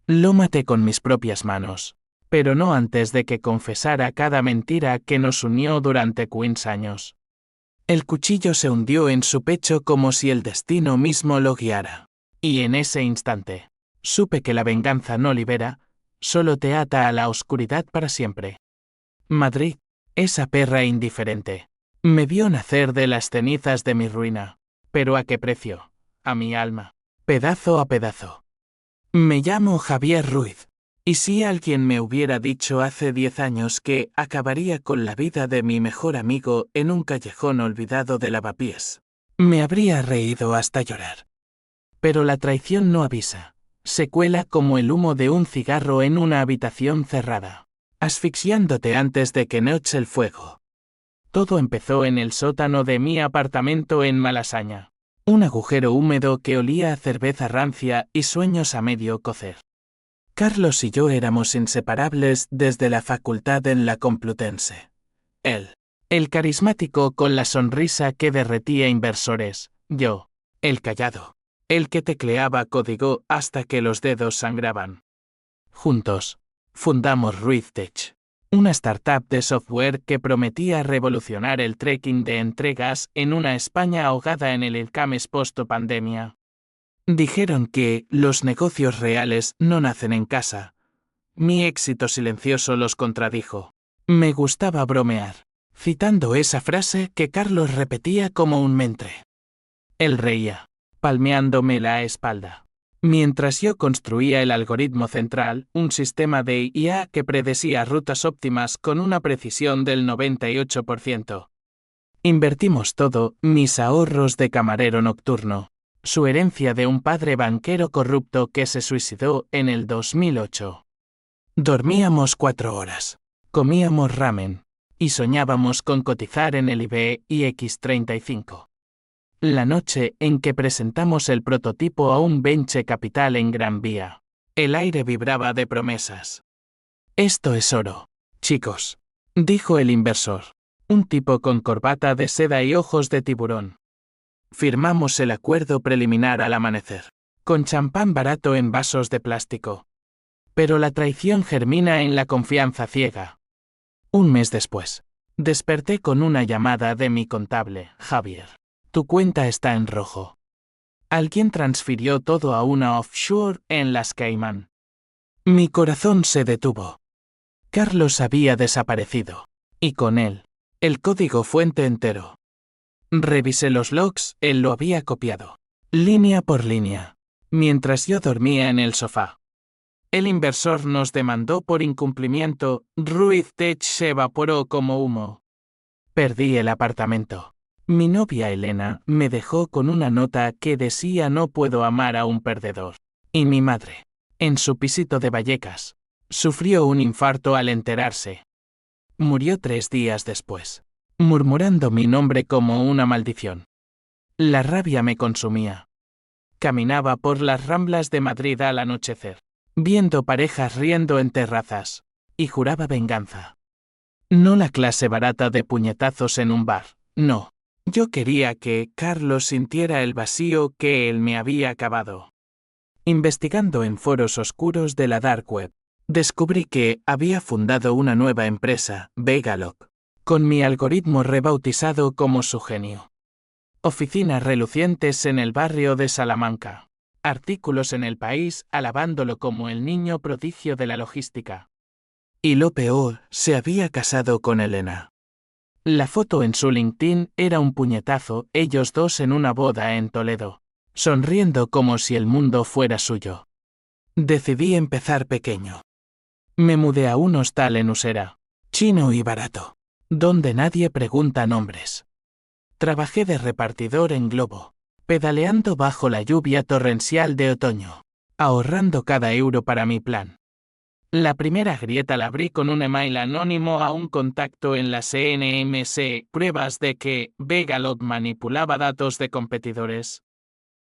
Lo maté con mis propias manos, pero no antes de que confesara cada mentira que nos unió durante 15 años. El cuchillo se hundió en su pecho como si el destino mismo lo guiara. Y en ese instante, supe que la venganza no libera, solo te ata a la oscuridad para siempre. Madrid, esa perra indiferente, me vio nacer de las cenizas de mi ruina. ¿Pero a qué precio? A mi alma, pedazo a pedazo. Me llamo Javier Ruiz. Y si alguien me hubiera dicho hace 10 años que acabaría con la vida de mi mejor amigo en un callejón olvidado de Lavapiés, me habría reído hasta llorar. Pero la traición no avisa. Se cuela como el humo de un cigarro en una habitación cerrada, asfixiándote antes de que noche el fuego. Todo empezó en el sótano de mi apartamento en Malasaña. Un agujero húmedo que olía a cerveza rancia y sueños a medio cocer. Carlos y yo éramos inseparables desde la facultad en la Complutense. Él, el carismático con la sonrisa que derretía inversores; yo, el callado, el que tecleaba código hasta que los dedos sangraban. Juntos, fundamos RuizTech, una startup de software que prometía revolucionar el tracking de entregas en una España ahogada en el e-commerce post-pandemia. Dijeron que los negocios reales no nacen en casa. Mi éxito silencioso los contradijo. Me gustaba bromear, citando esa frase que Carlos repetía como un mentre. Él reía, palmeándome la espalda, mientras yo construía el algoritmo central, un sistema de IA que predecía rutas óptimas con una precisión del 98%. Invertimos todo, mis ahorros de camarero nocturno, su herencia de un padre banquero corrupto que se suicidó en el 2008. Dormíamos 4 horas, comíamos ramen, y soñábamos con cotizar en el IBEX 35. La noche en que presentamos el prototipo a un venture capital en Gran Vía, el aire vibraba de promesas. Esto es oro, chicos, dijo el inversor, un tipo con corbata de seda y ojos de tiburón. Firmamos el acuerdo preliminar al amanecer, con champán barato en vasos de plástico. Pero la traición germina en la confianza ciega. Un mes después, desperté con una llamada de mi contable, Javier. Tu cuenta está en rojo. Alguien transfirió todo a una offshore en las Caimán. Mi corazón se detuvo. Carlos había desaparecido, y con él, el código fuente entero. Revisé los logs, él lo había copiado, línea por línea, mientras yo dormía en el sofá. El inversor nos demandó por incumplimiento, RuizTech se evaporó como humo. Perdí el apartamento. Mi novia Elena me dejó con una nota que decía no puedo amar a un perdedor. Y mi madre, en su pisito de Vallecas, sufrió un infarto al enterarse. Murió 3 días después, murmurando mi nombre como una maldición. La rabia me consumía. Caminaba por las Ramblas de Madrid al anochecer, viendo parejas riendo en terrazas, y juraba venganza. No la clase barata de puñetazos en un bar, no. Yo quería que Carlos sintiera el vacío que él me había cavado. Investigando en foros oscuros de la Dark Web, descubrí que había fundado una nueva empresa, Vegalog, con mi algoritmo rebautizado como su genio. Oficinas relucientes en el barrio de Salamanca. Artículos en El País alabándolo como el niño prodigio de la logística. Y lo peor, se había casado con Elena. La foto en su LinkedIn era un puñetazo, ellos dos en una boda en Toledo, sonriendo como si el mundo fuera suyo. Decidí empezar pequeño. Me mudé a un hostal en Usera, chino y barato, donde nadie pregunta nombres. Trabajé de repartidor en Globo, pedaleando bajo la lluvia torrencial de otoño, ahorrando cada euro para mi plan. La primera grieta la abrí con un email anónimo a un contacto en la CNMC, pruebas de que Vegalog manipulaba datos de competidores.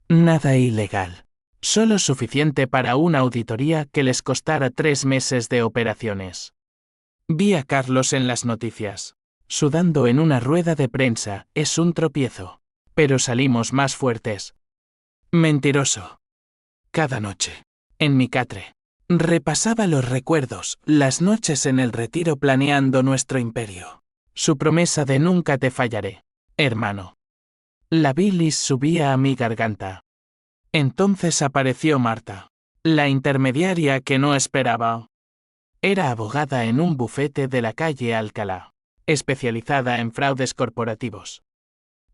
Nada ilegal, solo suficiente para una auditoría que les costara 3 meses de operaciones. Vi a Carlos en las noticias, sudando en una rueda de prensa, es un tropiezo, pero salimos más fuertes. Mentiroso. Cada noche, en mi catre, Repasaba los recuerdos, las noches en el retiro planeando nuestro imperio. Su promesa de nunca te fallaré, hermano. La bilis subía a mi garganta. Entonces apareció Marta, la intermediaria que no esperaba. Era abogada en un bufete de la calle Alcalá, especializada en fraudes corporativos.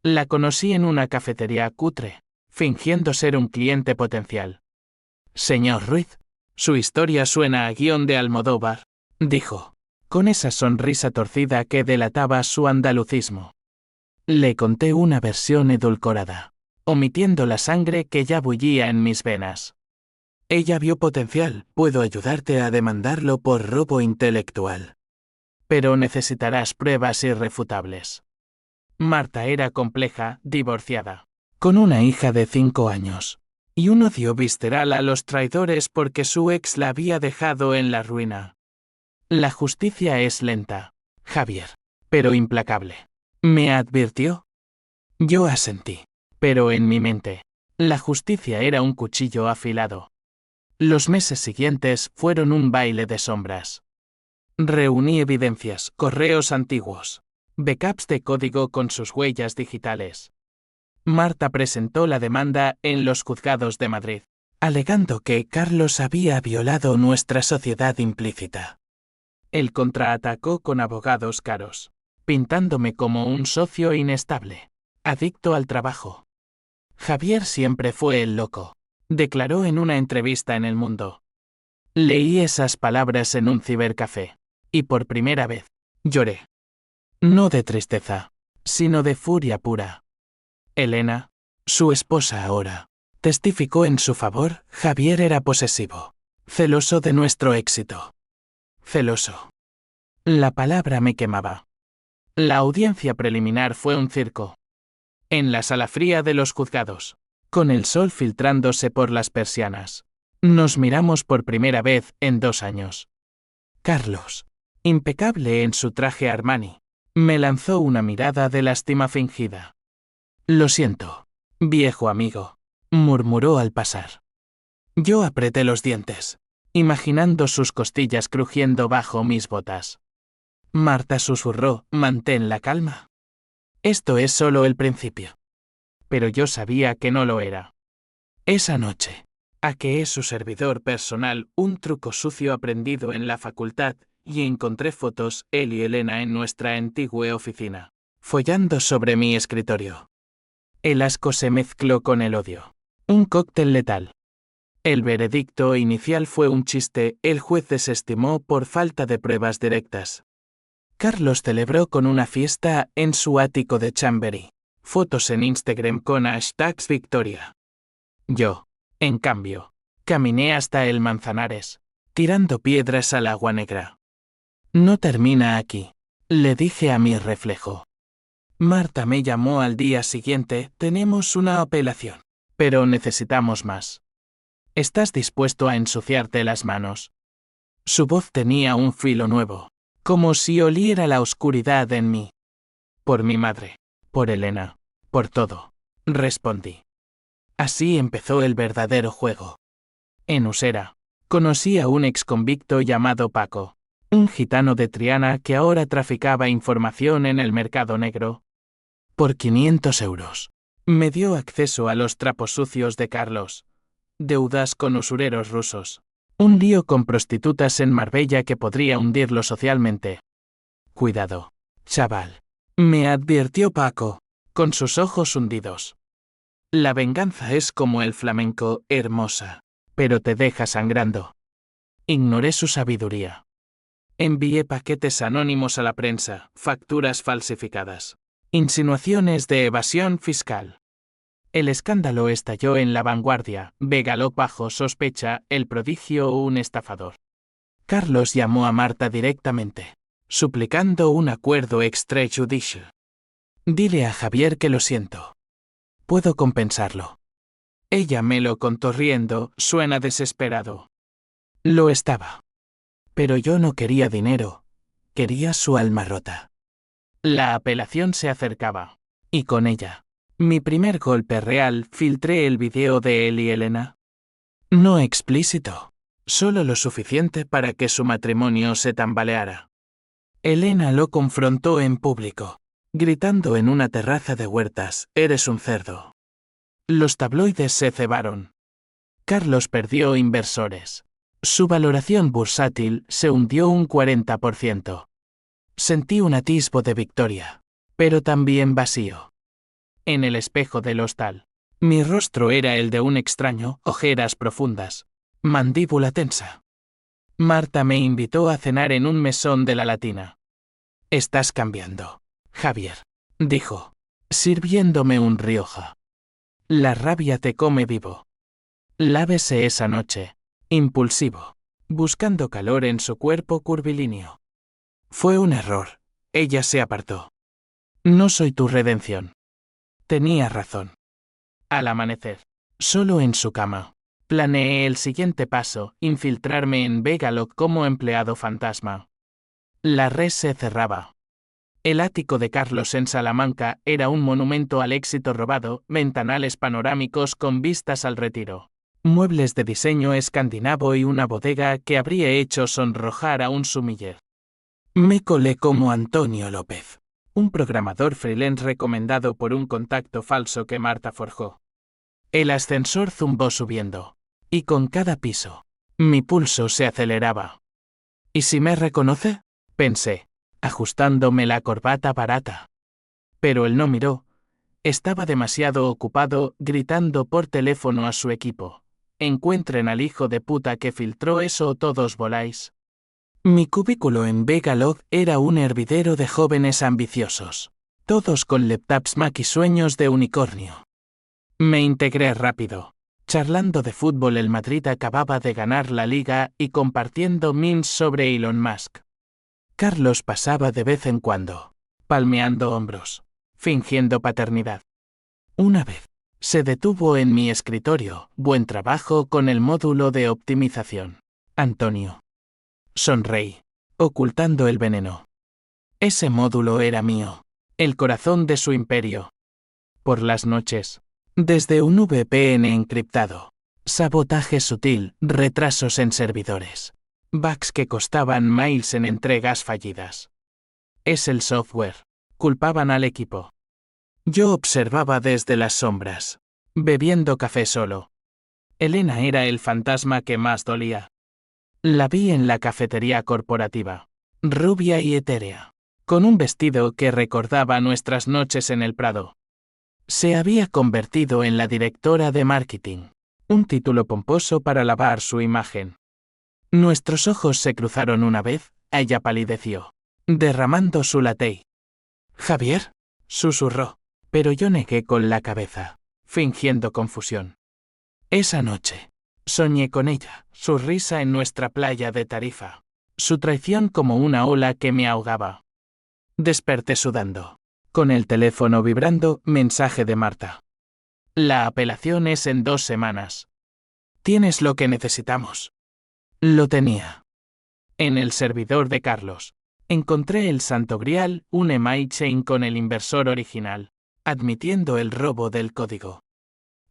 La conocí en una cafetería cutre, fingiendo ser un cliente potencial. Señor Ruiz, su historia suena a guión de Almodóvar, dijo, con esa sonrisa torcida que delataba su andalucismo. Le conté una versión edulcorada, omitiendo la sangre que ya bullía en mis venas. Ella vio potencial, puedo ayudarte a demandarlo por robo intelectual. Pero necesitarás pruebas irrefutables. Marta era compleja, divorciada, con una hija de 5 años, y un odio visceral a los traidores porque su ex la había dejado en la ruina. La justicia es lenta, Javier, pero implacable. ¿Me advirtió? Yo asentí, pero en mi mente, la justicia era un cuchillo afilado. Los meses siguientes fueron un baile de sombras. Reuní evidencias, correos antiguos, backups de código con sus huellas digitales. Marta presentó la demanda en los juzgados de Madrid, alegando que Carlos había violado nuestra sociedad implícita. Él contraatacó con abogados caros, pintándome como un socio inestable, adicto al trabajo. Javier siempre fue el loco, declaró en una entrevista en El Mundo. Leí esas palabras en un cibercafé, y por primera vez, lloré. No de tristeza, sino de furia pura. Elena, su esposa ahora, testificó en su favor. Javier era posesivo, celoso de nuestro éxito. Celoso. La palabra me quemaba. La audiencia preliminar fue un circo. En la sala fría de los juzgados, con el sol filtrándose por las persianas, nos miramos por primera vez en 2 años. Carlos, impecable en su traje Armani, me lanzó una mirada de lástima fingida. Lo siento, viejo amigo, murmuró al pasar. Yo apreté los dientes, imaginando sus costillas crujiendo bajo mis botas. Marta susurró, mantén la calma. Esto es solo el principio. Pero yo sabía que no lo era. Esa noche, hackeé su servidor personal, un truco sucio aprendido en la facultad, y encontré fotos, él y Elena en nuestra antigua oficina, follando sobre mi escritorio. El asco se mezcló con el odio. Un cóctel letal. El veredicto inicial fue un chiste, el juez desestimó por falta de pruebas directas. Carlos celebró con una fiesta en su ático de Chamberí. Fotos en Instagram con hashtags Victoria. Yo, en cambio, caminé hasta el Manzanares, tirando piedras al agua negra. No termina aquí, le dije a mi reflejo. Marta me llamó al día siguiente, tenemos una apelación, pero necesitamos más. ¿Estás dispuesto a ensuciarte las manos? Su voz tenía un filo nuevo, como si oliera la oscuridad en mí. Por mi madre, por Elena, por todo, respondí. Así empezó el verdadero juego. En Usera, conocí a un exconvicto llamado Paco, un gitano de Triana que ahora traficaba información en el mercado negro. Por 500 euros. Me dio acceso a los trapos sucios de Carlos. Deudas con usureros rusos. Un lío con prostitutas en Marbella que podría hundirlo socialmente. Cuidado, chaval. Me advirtió Paco, con sus ojos hundidos. La venganza es como el flamenco, hermosa, pero te deja sangrando. Ignoré su sabiduría. Envié paquetes anónimos a la prensa, facturas falsificadas. Insinuaciones de evasión fiscal. El escándalo estalló en La Vanguardia, Vegaló bajo sospecha, El Prodigio o un estafador. Carlos llamó a Marta directamente, suplicando un acuerdo extrajudicial. Dile a Javier que lo siento. Puedo compensarlo. Ella me lo contó riendo, suena desesperado. Lo estaba. Pero yo no quería dinero, quería su alma rota. La apelación se acercaba, y con ella, mi primer golpe real. Filtré el video de él y Elena. No explícito, Solo lo suficiente para que su matrimonio se tambaleara. Elena lo confrontó en público, gritando en una terraza de Huertas: «Eres un cerdo». Los tabloides se cebaron. Carlos perdió inversores. Su valoración bursátil se hundió un 40%. Sentí un atisbo de victoria, pero también vacío. En el espejo del hostal, mi rostro era el de un extraño, ojeras profundas, mandíbula tensa. Marta me invitó a cenar en un mesón de la Latina. «Estás cambiando, Javier», dijo, sirviéndome un Rioja. «La rabia te come vivo». Lávese esa noche, impulsivo, buscando calor en su cuerpo curvilíneo. Fue un error. Ella se apartó. «No soy tu redención». Tenía razón. Al amanecer, solo en su cama, planeé el siguiente paso: infiltrarme en Vegalog como empleado fantasma. La red se cerraba. El ático de Carlos en Salamanca era un monumento al éxito robado: ventanales panorámicos con vistas al Retiro, muebles de diseño escandinavo y una bodega que habría hecho sonrojar a un sumiller. Me colé como Antonio López, un programador freelance recomendado por un contacto falso que Marta forjó. El ascensor zumbó subiendo, y con cada piso, mi pulso se aceleraba. ¿Y si me reconoce?, pensé, ajustándome la corbata barata. Pero él no miró. Estaba demasiado ocupado gritando por teléfono a su equipo: «Encuentren al hijo de puta que filtró eso o todos voláis». Mi cubículo en Vegalog era un hervidero de jóvenes ambiciosos, todos con laptops Mac y sueños de unicornio. Me integré rápido. Charlando de fútbol, el Madrid acababa de ganar la liga y compartiendo memes sobre Elon Musk. Carlos pasaba de vez en cuando, palmeando hombros, fingiendo paternidad. Una vez, se detuvo en mi escritorio: «Buen trabajo con el módulo de optimización, Antonio». Sonreí, ocultando el veneno. Ese módulo era mío, el corazón de su imperio. Por las noches, desde un VPN encriptado, sabotaje sutil, retrasos en servidores, bugs que costaban mails en entregas fallidas. Es el software. Culpaban al equipo. Yo observaba desde las sombras, bebiendo café solo. Elena era el fantasma que más dolía. La vi en la cafetería corporativa, rubia y etérea, con un vestido que recordaba nuestras noches en el Prado. Se había convertido en la directora de marketing, un título pomposo para lavar su imagen. Nuestros ojos se cruzaron una vez. Ella palideció, derramando su latte. «Javier», susurró, pero yo negué con la cabeza, fingiendo confusión. Esa noche, soñé con ella, su risa en nuestra playa de Tarifa, su traición como una ola que me ahogaba. Desperté sudando, con el teléfono vibrando. Mensaje de Marta: «La apelación es en 2 semanas. Tienes lo que necesitamos». Lo tenía. En el servidor de Carlos, encontré el santo grial: un email chain con el inversor original, admitiendo el robo del código.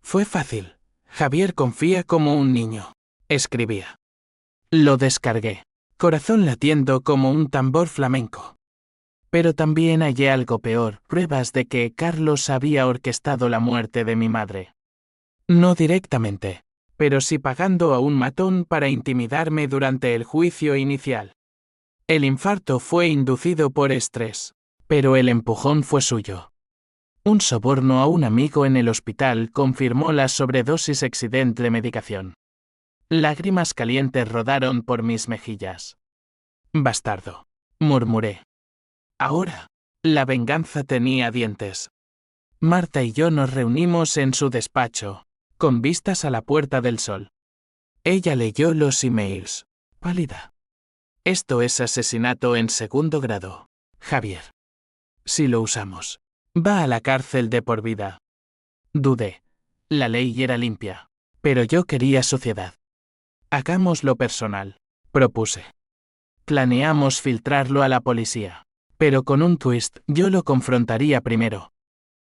Fue fácil. «Javier confía como un niño», escribía. Lo descargué, corazón latiendo como un tambor flamenco. Pero también hallé algo peor: pruebas de que Carlos había orquestado la muerte de mi madre. No directamente, pero sí pagando a un matón para intimidarme durante el juicio inicial. El infarto fue inducido por estrés, pero el empujón fue suyo. Un soborno a un amigo en el hospital confirmó la sobredosis accidente de medicación. Lágrimas calientes rodaron por mis mejillas. «Bastardo», murmuré. Ahora, la venganza tenía dientes. Marta y yo nos reunimos en su despacho, con vistas a la Puerta del Sol. Ella leyó los emails, pálida. «Esto es asesinato en 2º grado, Javier. Si lo usamos, va a la cárcel de por vida». Dudé. La ley era limpia, pero yo quería suciedad. «Hagámoslo personal», propuse. Planeamos filtrarlo a la policía, pero con un twist: yo lo confrontaría primero.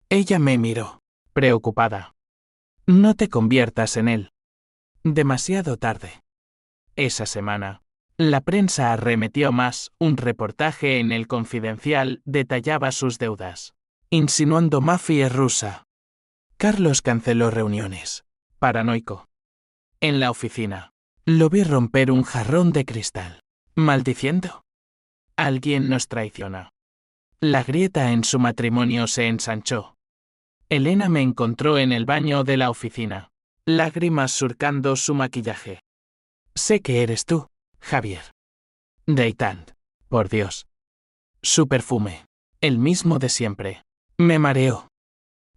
Ella me miró, preocupada. «No te conviertas en él. Demasiado tarde». Esa semana, la prensa arremetió más. Un reportaje en El Confidencial detallaba sus deudas, insinuando mafia rusa. Carlos canceló reuniones. Paranoico. En la oficina, lo vi romper un jarrón de cristal, maldiciendo. Alguien nos traiciona. La grieta en su matrimonio se ensanchó. Elena me encontró en el baño de la oficina, lágrimas surcando su maquillaje. Sé que eres tú, Javier. Deitant. Por Dios. Su perfume. El mismo de siempre. Me mareó.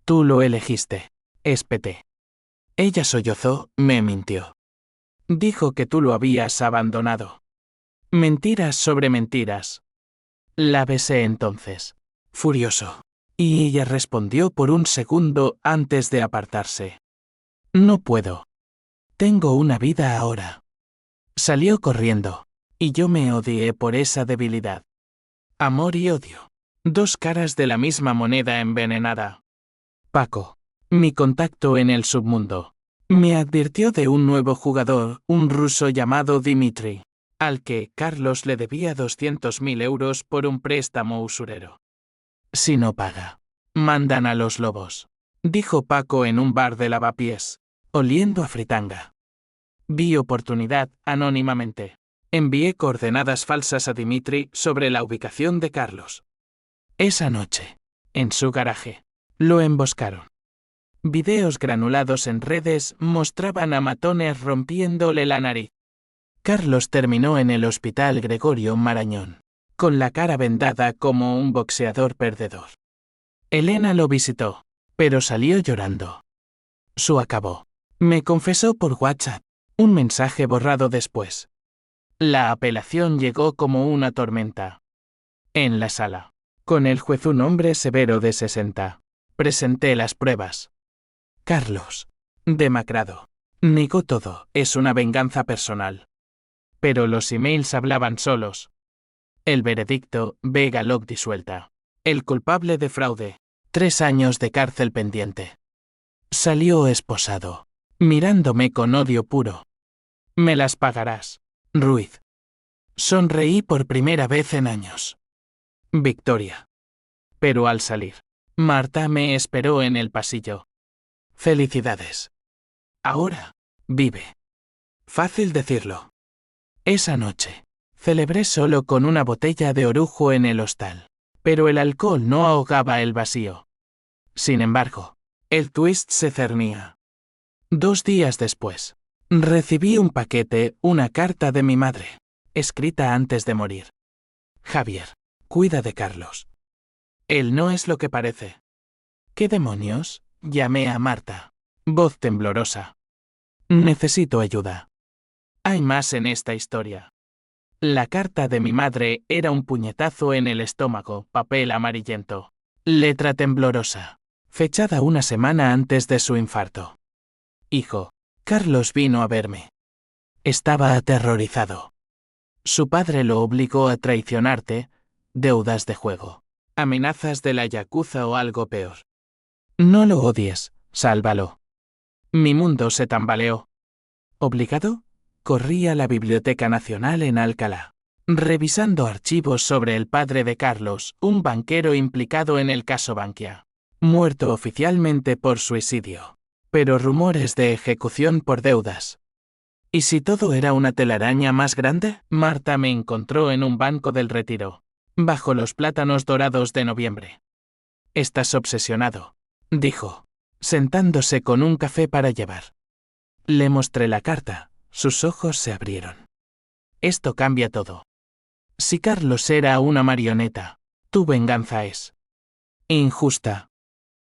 Tú lo elegiste. Espeté. Ella sollozó, me mintió. Dijo que tú lo habías abandonado. Mentiras sobre mentiras. La besé entonces, furioso. Y ella respondió por un segundo antes de apartarse. No puedo. Tengo una vida ahora. Salió corriendo, y yo me odié por esa debilidad. Amor y odio. Dos caras de la misma moneda envenenada. Paco, mi contacto en el submundo, me advirtió de un nuevo jugador, un ruso llamado Dimitri, al que Carlos le debía 200.000 euros por un préstamo usurero. Si no paga, mandan a los lobos, dijo Paco en un bar de Lavapiés, oliendo a fritanga. Vi oportunidad, anónimamente. Envié coordenadas falsas a Dimitri sobre la ubicación de Carlos. Esa noche, en su garaje, lo emboscaron. Videos granulados en redes mostraban a matones rompiéndole la nariz. Carlos terminó en el hospital Gregorio Marañón, con la cara vendada como un boxeador perdedor. Elena lo visitó, pero salió llorando. Su acabó. Me confesó por WhatsApp, un mensaje borrado después. La apelación llegó como una tormenta. En la sala, con el juez un hombre severo de 60, presenté las pruebas. Carlos, demacrado, negó todo, es una venganza personal. Pero los emails hablaban solos. El veredicto, Vega Lock disuelta. El culpable de fraude, 3 años de cárcel pendiente. Salió esposado, mirándome con odio puro. Me las pagarás, Ruiz. Sonreí por primera vez en años. Victoria. Pero al salir, Marta me esperó en el pasillo. Felicidades. Ahora, vive. Fácil decirlo. Esa noche, celebré solo con una botella de orujo en el hostal, pero el alcohol no ahogaba el vacío. Sin embargo, el twist se cernía. 2 días después, recibí un paquete, una carta de mi madre, escrita antes de morir. Javier, cuida de Carlos. Él no es lo que parece. ¿Qué demonios? Llamé a Marta. Voz temblorosa. Necesito ayuda. Hay más en esta historia. La carta de mi madre era un puñetazo en el estómago, papel amarillento. Letra temblorosa. Fechada una semana antes de su infarto. Hijo, Carlos vino a verme. Estaba aterrorizado. Su padre lo obligó a traicionarte, deudas de juego, amenazas de la yakuza o algo peor. No lo odies, sálvalo. Mi mundo se tambaleó. ¿Obligado? Corrí a la Biblioteca Nacional en Alcalá, revisando archivos sobre el padre de Carlos, un banquero implicado en el caso Bankia, muerto oficialmente por suicidio, pero rumores de ejecución por deudas. ¿Y si todo era una telaraña más grande? Marta me encontró en un banco del Retiro, bajo los plátanos dorados de noviembre. Estás obsesionado, dijo, sentándose con un café para llevar. Le mostré la carta, sus ojos se abrieron. Esto cambia todo. Si Carlos era una marioneta, tu venganza es injusta.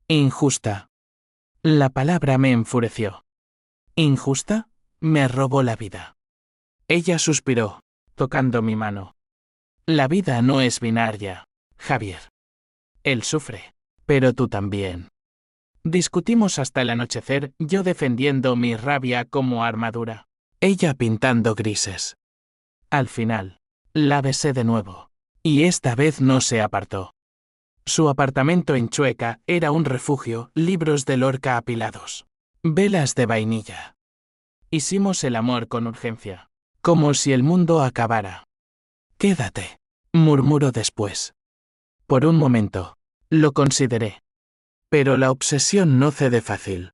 Injusta. La palabra me enfureció. ¿Injusta? Me robó la vida. Ella suspiró, tocando mi mano. La vida no es binaria, Javier. Él sufre, pero tú también. Discutimos hasta el anochecer, yo defendiendo mi rabia como armadura, ella pintando grises. Al final, la besé de nuevo, y esta vez no se apartó. Su apartamento en Chueca era un refugio, libros de Lorca apilados, velas de vainilla. Hicimos el amor con urgencia, como si el mundo acabara. Quédate, murmuró después. Por un momento, lo consideré. Pero la obsesión no cede fácil.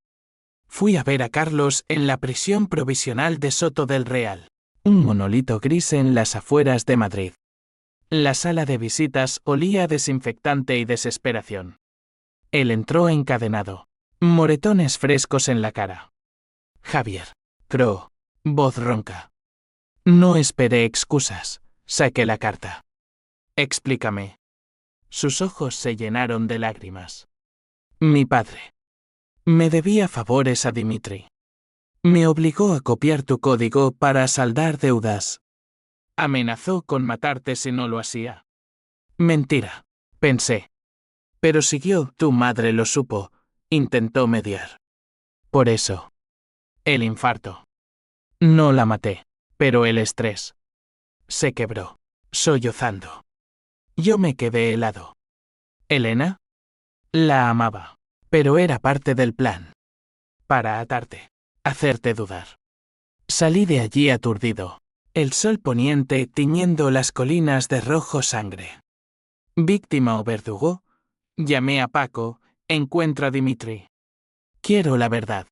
Fui a ver a Carlos en la prisión provisional de Soto del Real, un monolito gris en las afueras de Madrid. La sala de visitas olía a desinfectante y desesperación. Él entró encadenado, moretones frescos en la cara. Javier, croó, voz ronca. No esperé excusas, saqué la carta. Explícame. Sus ojos se llenaron de lágrimas. Mi padre. Me debía favores a Dimitri. Me obligó a copiar tu código para saldar deudas. Amenazó con matarte si no lo hacía. Mentira, pensé. Pero siguió, tu madre lo supo, intentó mediar. Por eso. El infarto. No la maté, pero el estrés. Se quebró, sollozando. Yo me quedé helado. ¿Elena? La amaba, pero era parte del plan. Para atarte, hacerte dudar. Salí de allí aturdido, el sol poniente tiñendo las colinas de rojo sangre. Víctima o verdugo, llamé a Paco, encuentra a Dimitri. Quiero la verdad.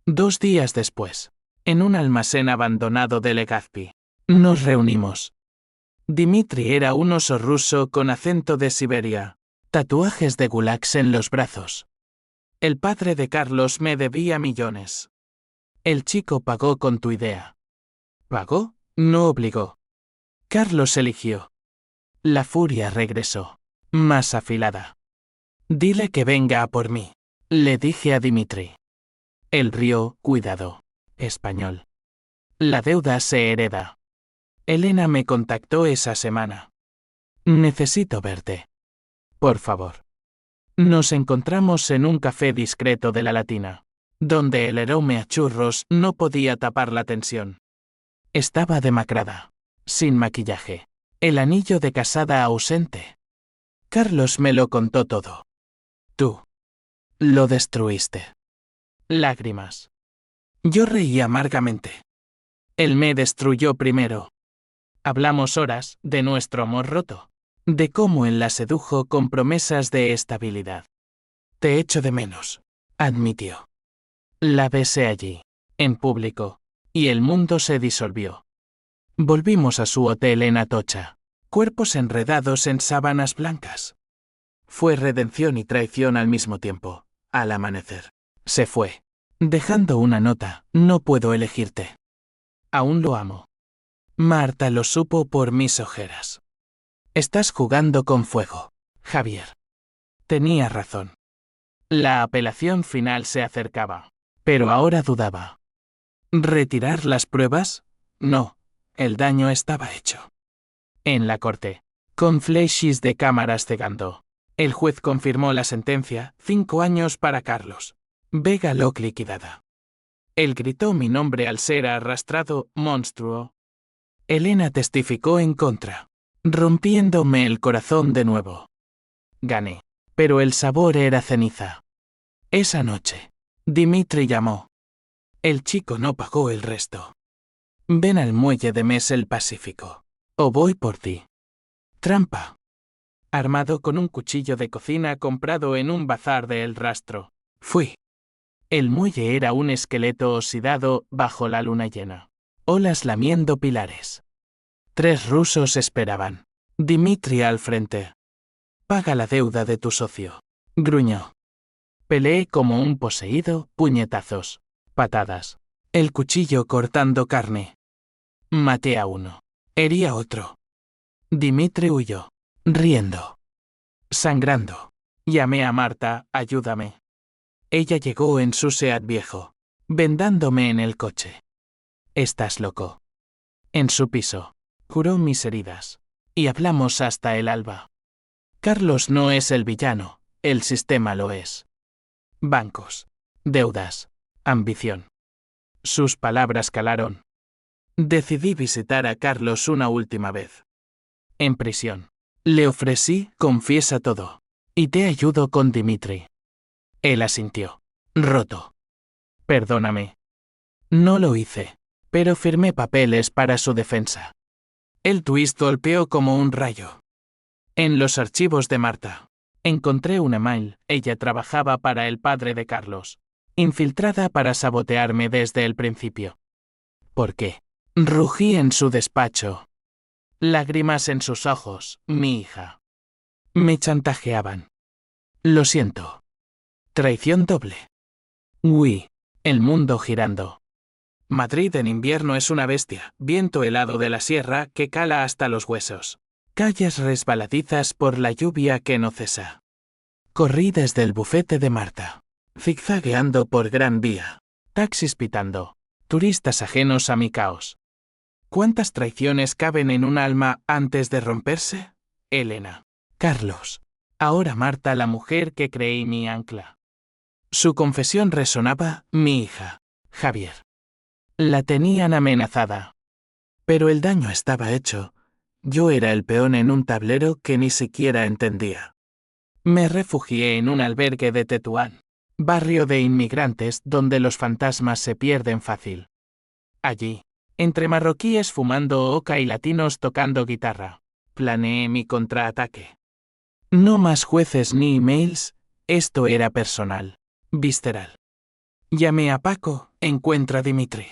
2 días después, en un almacén abandonado de Legazpi, nos reunimos. Dimitri era un oso ruso con acento de Siberia, tatuajes de gulags en los brazos. El padre de Carlos me debía millones. El chico pagó con tu idea. ¿Pagó? No obligó. Carlos eligió. La furia regresó, más afilada. Dile que venga a por mí, le dije a Dimitri. Él rió, cuidado. Español. La deuda se hereda. Elena me contactó esa semana. Necesito verte. Por favor. Nos encontramos en un café discreto de la Latina, donde el aroma a churros no podía tapar la tensión. Estaba demacrada, sin maquillaje, el anillo de casada ausente. Carlos me lo contó todo. Tú. Lo destruiste. Lágrimas. Yo reí amargamente. Él me destruyó primero. Hablamos horas de nuestro amor roto, de cómo él la sedujo con promesas de estabilidad. Te echo de menos, admitió. La besé allí, en público, y el mundo se disolvió. Volvimos a su hotel en Atocha, cuerpos enredados en sábanas blancas. Fue redención y traición al mismo tiempo. Al amanecer, se fue, dejando una nota: no puedo elegirte. Aún lo amo. Marta lo supo por mis ojeras. Estás jugando con fuego, Javier. Tenía razón. La apelación final se acercaba, pero ahora dudaba. ¿Retirar las pruebas? No, el daño estaba hecho. En la corte, con flashes de cámaras cegando, el juez confirmó la sentencia: 5 años para Carlos. Vega Loc liquidada. Él gritó mi nombre al ser arrastrado, monstruo. Elena testificó en contra, rompiéndome el corazón de nuevo. Gané, pero el sabor era ceniza. Esa noche, Dimitri llamó. El chico no pagó el resto. Ven al muelle de Mes el Pacífico, o voy por ti. Trampa. Armado con un cuchillo de cocina comprado en un bazar de El Rastro, fui. El muelle era un esqueleto oxidado bajo la luna llena, olas lamiendo pilares. 3 rusos esperaban. Dimitri al frente. Paga la deuda de tu socio, gruñó. Peleé como un poseído, puñetazos, patadas, el cuchillo cortando carne. Maté a uno, herí a otro. Dimitri huyó, riendo, sangrando. Llamé a Marta: ayúdame. Ella llegó en su Seat viejo, vendándome en el coche. Estás loco. En su piso, curó mis heridas, y hablamos hasta el alba. Carlos no es el villano, el sistema lo es. Bancos, deudas, ambición. Sus palabras calaron. Decidí visitar a Carlos una última vez. En prisión. Le ofrecí: confiesa todo, y te ayudo con Dimitri. Él asintió, roto. Perdóname. No lo hice, pero firmé papeles para su defensa. El twist golpeó como un rayo. En los archivos de Marta encontré una mail. Ella trabajaba para el padre de Carlos, infiltrada para sabotearme desde el principio. ¿Por qué? Rugí en su despacho. Lágrimas en sus ojos, mi hija. Me chantajeaban. Lo siento. Traición doble. Uy, el mundo girando. Madrid en invierno es una bestia, viento helado de la sierra que cala hasta los huesos. Calles resbaladizas por la lluvia que no cesa. Corrí desde el bufete de Marta, zigzagueando por Gran Vía, taxis pitando, turistas ajenos a mi caos. ¿Cuántas traiciones caben en un alma antes de romperse? Elena. Carlos. Ahora Marta, la mujer que creí mi ancla. Su confesión resonaba, mi hija, Javier. La tenían amenazada. Pero el daño estaba hecho. Yo era el peón en un tablero que ni siquiera entendía. Me refugié en un albergue de Tetuán, barrio de inmigrantes donde los fantasmas se pierden fácil. Allí, entre marroquíes fumando oca y latinos tocando guitarra, planeé mi contraataque. No más jueces ni emails, esto era personal, visceral. Llamé a Paco, encuentra a Dimitri.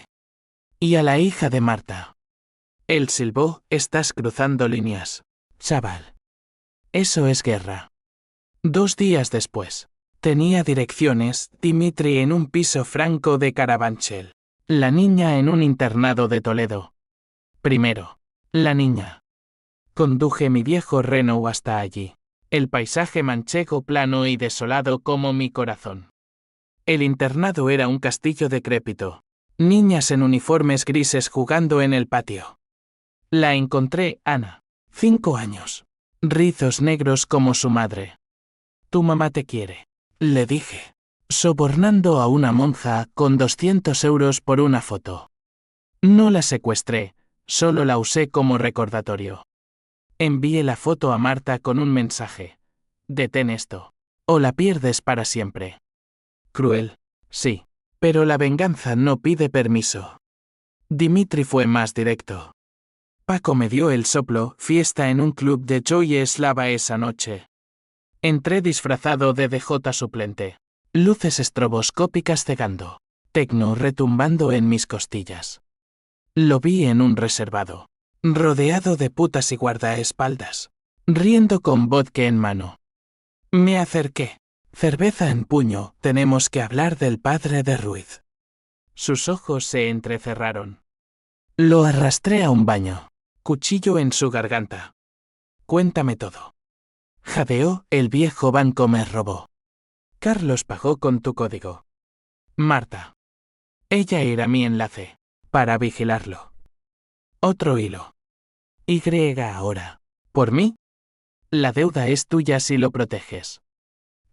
Y a la hija de Marta. Él silbó, estás cruzando líneas, chaval. Eso es guerra. 2 días después, tenía direcciones, Dimitri en un piso franco de Carabanchel, la niña en un internado de Toledo. Primero, la niña. Conduje mi viejo Renault hasta allí, el paisaje manchego plano y desolado como mi corazón. El internado era un castillo decrépito, niñas en uniformes grises jugando en el patio. La encontré, Ana, 5 años, rizos negros como su madre. Tu mamá te quiere, le dije, sobornando a una monja con 200 euros por una foto. No la secuestré, solo la usé como recordatorio. Envié la foto a Marta con un mensaje. Detén esto, o la pierdes para siempre. Cruel, sí, pero la venganza no pide permiso. Dimitri fue más directo. Paco me dio el soplo, fiesta en un club de Joy Eslava esa noche. Entré disfrazado de DJ suplente. Luces estroboscópicas cegando. Tecno retumbando en mis costillas. Lo vi en un reservado. Rodeado de putas y guardaespaldas. Riendo con vodka en mano. Me acerqué. Cerveza en puño, tenemos que hablar del padre de Ruiz. Sus ojos se entrecerraron. Lo arrastré a un baño. Cuchillo en su garganta. Cuéntame todo. Jadeó, el viejo banco me robó. Carlos pagó con tu código. Marta. Ella era mi enlace, para vigilarlo. Otro hilo. Y ahora. ¿Por mí? La deuda es tuya si lo proteges.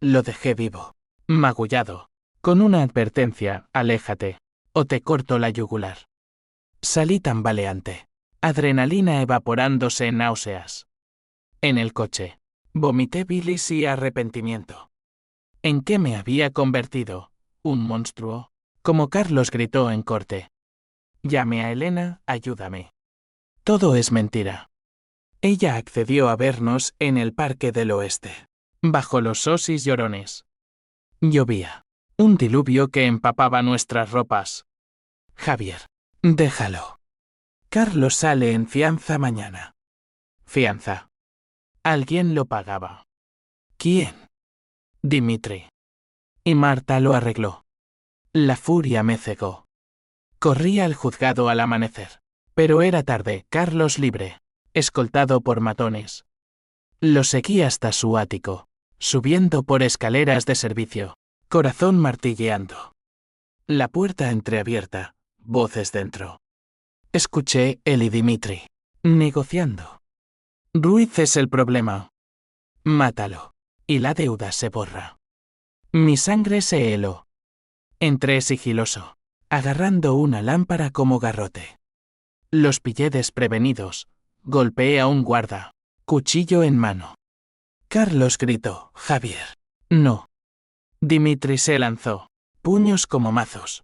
Lo dejé vivo, magullado, con una advertencia, aléjate, o te corto la yugular. Salí tambaleante, adrenalina evaporándose en náuseas. En el coche, vomité bilis y arrepentimiento. ¿En qué me había convertido? ¿Un monstruo? Como Carlos gritó en corte. Llamé a Elena, ayúdame. Todo es mentira. Ella accedió a vernos en el Parque del Oeste, bajo los osis llorones. Llovía, un diluvio que empapaba nuestras ropas. Javier, déjalo. Carlos sale en fianza mañana. Fianza. Alguien lo pagaba. ¿Quién? Dimitri. Y Marta lo arregló. La furia me cegó. Corrí al juzgado al amanecer. Pero era tarde, Carlos libre, escoltado por matones. Lo seguí hasta su ático, subiendo por escaleras de servicio, corazón martilleando. La puerta entreabierta, voces dentro. Escuché él y Dimitri, negociando. Ruiz es el problema. Mátalo, y la deuda se borra. Mi sangre se heló. Entré sigiloso, agarrando una lámpara como garrote. Los pillé desprevenidos, golpeé a un guarda, cuchillo en mano. Carlos gritó, Javier. No. Dimitri se lanzó, puños como mazos.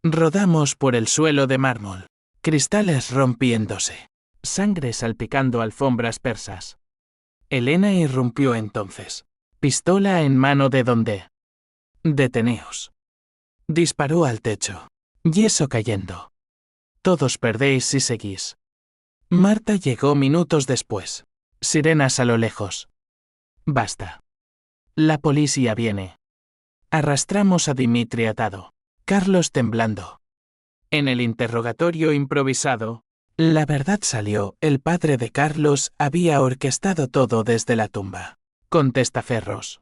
Rodamos por el suelo de mármol. Cristales rompiéndose. Sangre salpicando alfombras persas. Elena irrumpió entonces. Pistola en mano de Donde. Deteneos. Disparó al techo. Yeso cayendo. Todos perdéis si seguís. Marta llegó minutos después. Sirenas a lo lejos. Basta. La policía viene. Arrastramos a Dimitri atado. Carlos temblando. En el interrogatorio improvisado, la verdad salió, el padre de Carlos había orquestado todo desde la tumba. Con testaferros.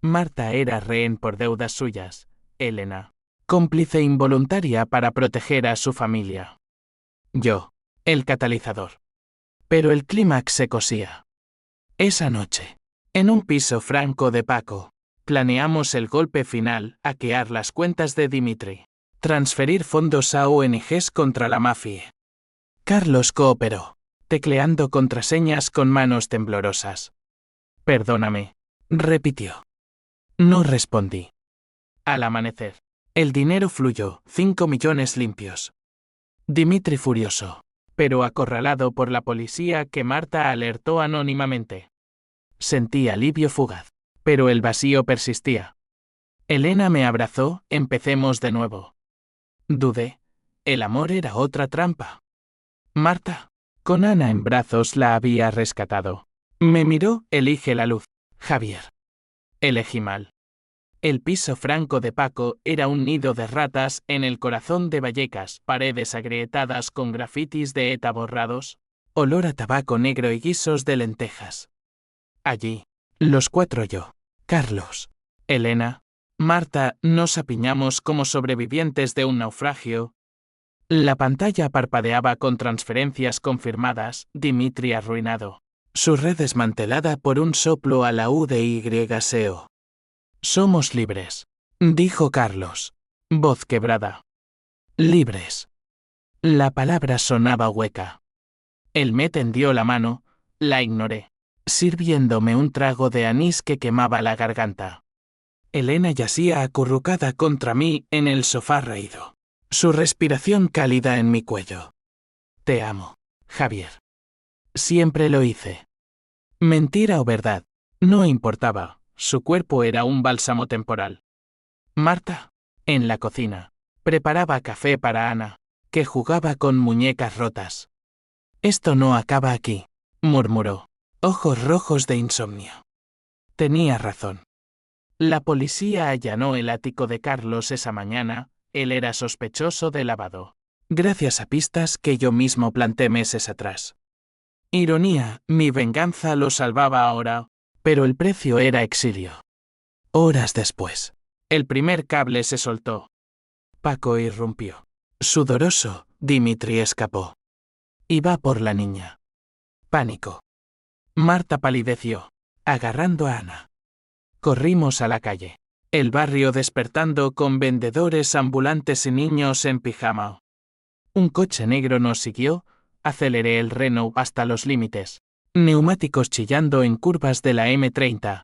Marta era rehén por deudas suyas, Elena, cómplice involuntaria para proteger a su familia. Yo, el catalizador. Pero el clímax se cosía. Esa noche, en un piso franco de Paco, planeamos el golpe final, hackear las cuentas de Dimitri, transferir fondos a ONGs contra la mafia. Carlos cooperó, tecleando contraseñas con manos temblorosas. Perdóname, repitió. No respondí. Al amanecer, el dinero fluyó, 5 millones limpios. Dimitri furioso, pero acorralado por la policía que Marta alertó anónimamente. Sentí alivio fugaz, pero el vacío persistía. Elena me abrazó, empecemos de nuevo. Dudé, el amor era otra trampa. Marta, con Ana en brazos, la había rescatado. Me miró, elige la luz. Javier. Elegí mal. El piso franco de Paco era un nido de ratas en el corazón de Vallecas, paredes agrietadas con grafitis de ETA borrados, olor a tabaco negro y guisos de lentejas. Allí, los 4 yo, Carlos, Elena, Marta, nos apiñamos como sobrevivientes de un naufragio. La pantalla parpadeaba con transferencias confirmadas, Dimitri arruinado. Su red desmantelada por un soplo a la UDYSEO. Somos libres, dijo Carlos. Voz quebrada. Libres. La palabra sonaba hueca. Él me tendió la mano, la ignoré, sirviéndome un trago de anís que quemaba la garganta. Elena yacía acurrucada contra mí en el sofá raído. Su respiración cálida en mi cuello. Te amo, Javier. Siempre lo hice. Mentira o verdad, no importaba, su cuerpo era un bálsamo temporal. Marta, en la cocina, preparaba café para Ana, que jugaba con muñecas rotas. Esto no acaba aquí, murmuró, ojos rojos de insomnio. Tenía razón. La policía allanó el ático de Carlos esa mañana, él era sospechoso de lavado. Gracias a pistas que yo mismo planté meses atrás. Ironía, mi venganza lo salvaba ahora, pero el precio era exilio. Horas después, el primer cable se soltó. Paco irrumpió. Sudoroso, Dimitri escapó. Iba por la niña. Pánico. Marta palideció, agarrando a Ana. Corrimos a la calle. El barrio despertando con vendedores ambulantes y niños en pijama. Un coche negro nos siguió, aceleré el Renault hasta los límites. Neumáticos chillando en curvas de la M30.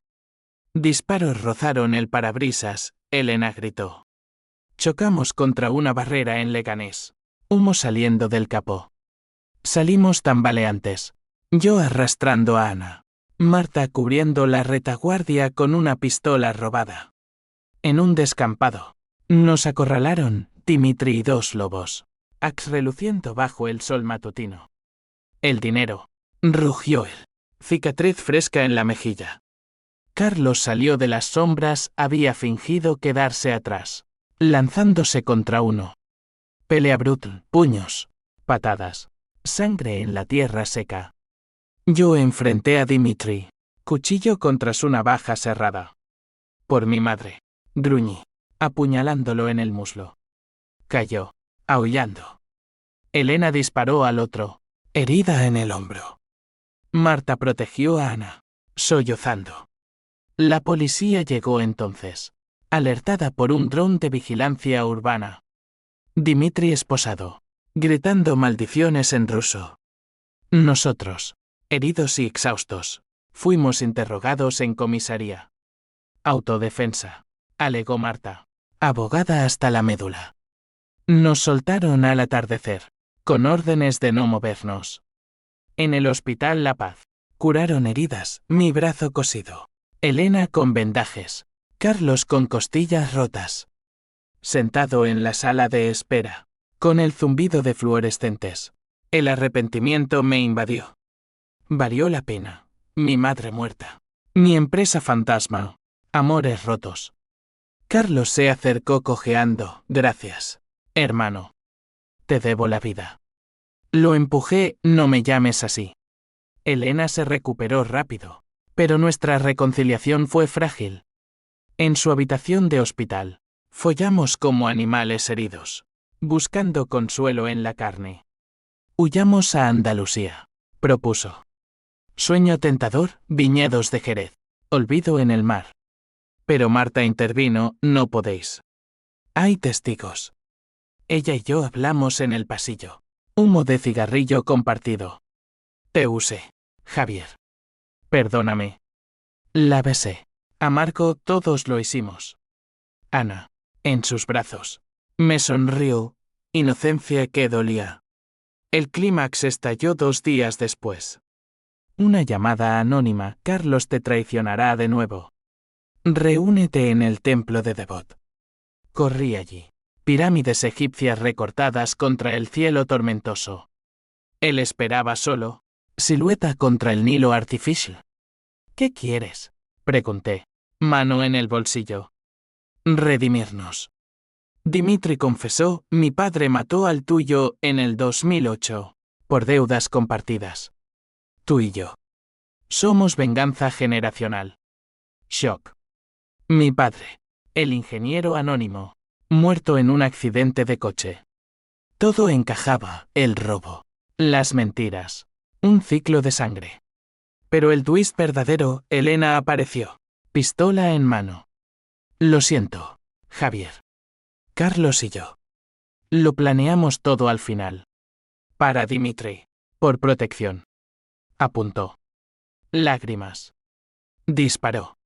Disparos rozaron el parabrisas, Elena gritó. Chocamos contra una barrera en Leganés. Humo saliendo del capó. Salimos tambaleantes. Yo arrastrando a Ana. Marta cubriendo la retaguardia con una pistola robada. En un descampado. Nos acorralaron, Dimitri y 2 lobos. Ax reluciendo bajo el sol matutino. El dinero. Rugió él. Cicatriz fresca en la mejilla. Carlos salió de las sombras, había fingido quedarse atrás. Lanzándose contra uno. Pelea brutal, puños, patadas, sangre en la tierra seca. Yo enfrenté a Dimitri, cuchillo contra su navaja cerrada. Por mi madre, gruñí, apuñalándolo en el muslo. Cayó, aullando. Elena disparó al otro, herida en el hombro. Marta protegió a Ana, sollozando. La policía llegó entonces, alertada por un dron de vigilancia urbana. Dimitri esposado, gritando maldiciones en ruso. Nosotros, heridos y exhaustos, fuimos interrogados en comisaría. Autodefensa, alegó Marta, abogada hasta la médula. Nos soltaron al atardecer, con órdenes de no movernos. En el hospital La Paz. Curaron heridas, mi brazo cosido. Elena con vendajes. Carlos con costillas rotas. Sentado en la sala de espera, con el zumbido de fluorescentes. El arrepentimiento me invadió. Valió la pena. Mi madre muerta. Mi empresa fantasma. Amores rotos. Carlos se acercó cojeando. Gracias, hermano. Te debo la vida. Lo empujé, no me llames así. Elena se recuperó rápido, pero nuestra reconciliación fue frágil. En su habitación de hospital, follamos como animales heridos, buscando consuelo en la carne. Huyamos a Andalucía, propuso. Sueño tentador, viñedos de Jerez, olvido en el mar. Pero Marta intervino, no podéis. Hay testigos. Ella y yo hablamos en el pasillo. Humo de cigarrillo compartido. Te usé, Javier. Perdóname. La besé. A Marco todos lo hicimos. Ana, en sus brazos. Me sonrió, inocencia que dolía. El clímax estalló 2 días después. Una llamada anónima, Carlos te traicionará de nuevo. Reúnete en el templo de Devot. Corrí allí. Pirámides egipcias recortadas contra el cielo tormentoso. Él esperaba solo, silueta contra el Nilo Artificial. ¿Qué quieres? Pregunté, mano en el bolsillo. Redimirnos. Dimitri confesó, mi padre mató al tuyo en el 2008, por deudas compartidas. Tú y yo. Somos venganza generacional. Shock. Mi padre, el ingeniero anónimo, muerto en un accidente de coche. Todo encajaba, el robo, las mentiras, un ciclo de sangre. Pero el twist verdadero, Elena apareció, pistola en mano. Lo siento, Javier. Carlos y yo. Lo planeamos todo al final. Para Dimitri. Por protección. Apuntó. Lágrimas. Disparó.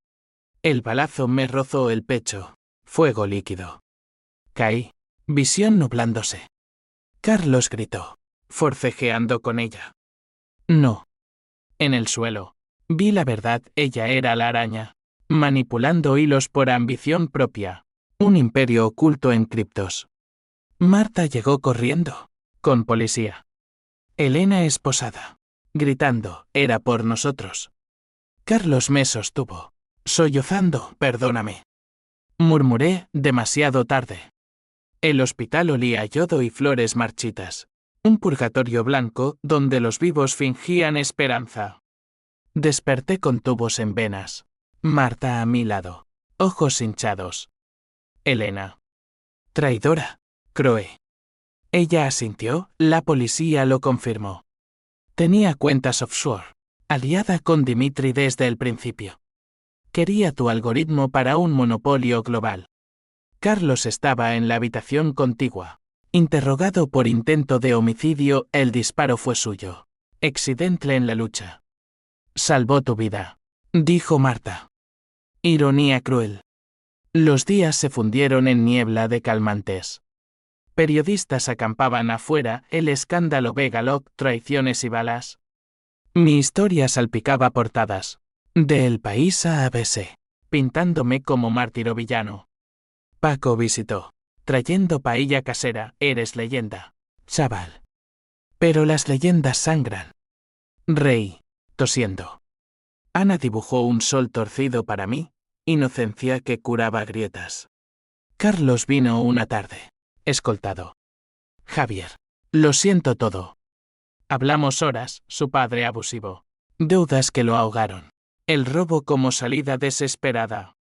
El balazo me rozó el pecho. Fuego líquido. Caí. Visión nublándose. Carlos gritó, forcejeando con ella. No. En el suelo. Vi la verdad, ella era la araña. Manipulando hilos por ambición propia. Un imperio oculto en criptos. Marta llegó corriendo. Con policía. Elena esposada. Gritando, era por nosotros. Carlos me sostuvo. Sollozando, perdóname. Murmuré, demasiado tarde. El hospital olía a yodo y flores marchitas. Un purgatorio blanco, donde los vivos fingían esperanza. Desperté con tubos en venas. Marta a mi lado. Ojos hinchados. Elena. Traidora. Croé. Ella asintió, la policía lo confirmó. Tenía cuentas offshore. Aliada con Dimitri desde el principio. Quería tu algoritmo para un monopolio global. Carlos estaba en la habitación contigua. Interrogado por intento de homicidio, el disparo fue suyo. Accidente en la lucha. Salvó tu vida, dijo Marta. Ironía cruel. Los días se fundieron en niebla de calmantes. Periodistas acampaban afuera, el escándalo Begaloc, traiciones y balas. Mi historia salpicaba portadas. De El País a ABC, pintándome como mártir o villano. Paco visitó, trayendo paella casera, eres leyenda, chaval. Pero las leyendas sangran. Reí, tosiendo. Ana dibujó un sol torcido para mí, inocencia que curaba grietas. Carlos vino una tarde, escoltado. Javier, lo siento todo. Hablamos horas, su padre abusivo. Deudas que lo ahogaron. El robo como salida desesperada.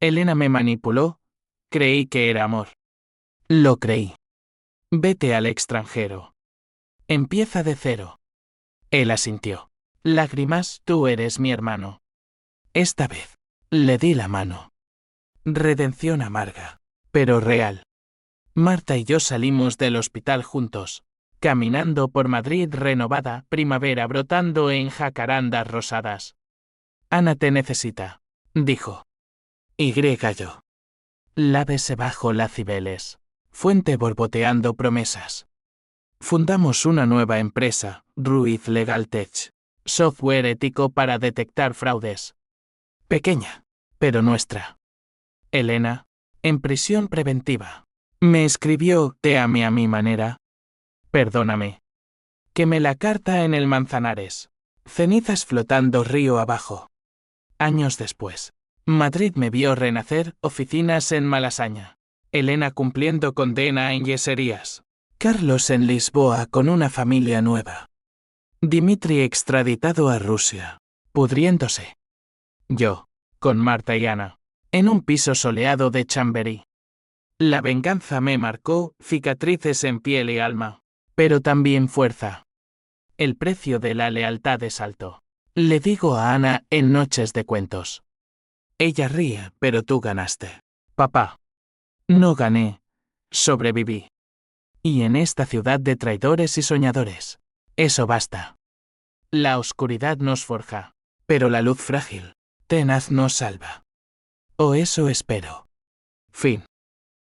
Elena me manipuló. Creí que era amor. Lo creí. Vete al extranjero. Empieza de cero. Él asintió. Lágrimas, tú eres mi hermano. Esta vez, le di la mano. Redención amarga, pero real. Marta y yo salimos del hospital juntos, caminando por Madrid renovada, primavera brotando en jacarandas rosadas. Ana te necesita, dijo. Y yo. Lávese bajo la Cibeles. Fuente borboteando promesas. Fundamos una nueva empresa, Ruiz Legal Tech. Software ético para detectar fraudes. Pequeña, pero nuestra. Elena, en prisión preventiva. Me escribió, te amé a mi manera. Perdóname. Quemé la carta en el Manzanares. Cenizas flotando río abajo. Años después. Madrid me vio renacer, oficinas en Malasaña. Elena cumpliendo condena en Yeserías. Carlos en Lisboa con una familia nueva. Dimitri extraditado a Rusia. Pudriéndose. Yo, con Marta y Ana, en un piso soleado de Chamberí. La venganza me marcó, cicatrices en piel y alma, pero también fuerza. El precio de la lealtad es alto. Le digo a Ana en noches de cuentos. Ella ríe, pero tú ganaste. Papá. No gané. Sobreviví. Y en esta ciudad de traidores y soñadores. Eso basta. La oscuridad nos forja, pero la luz frágil, tenaz nos salva. O eso espero. Fin.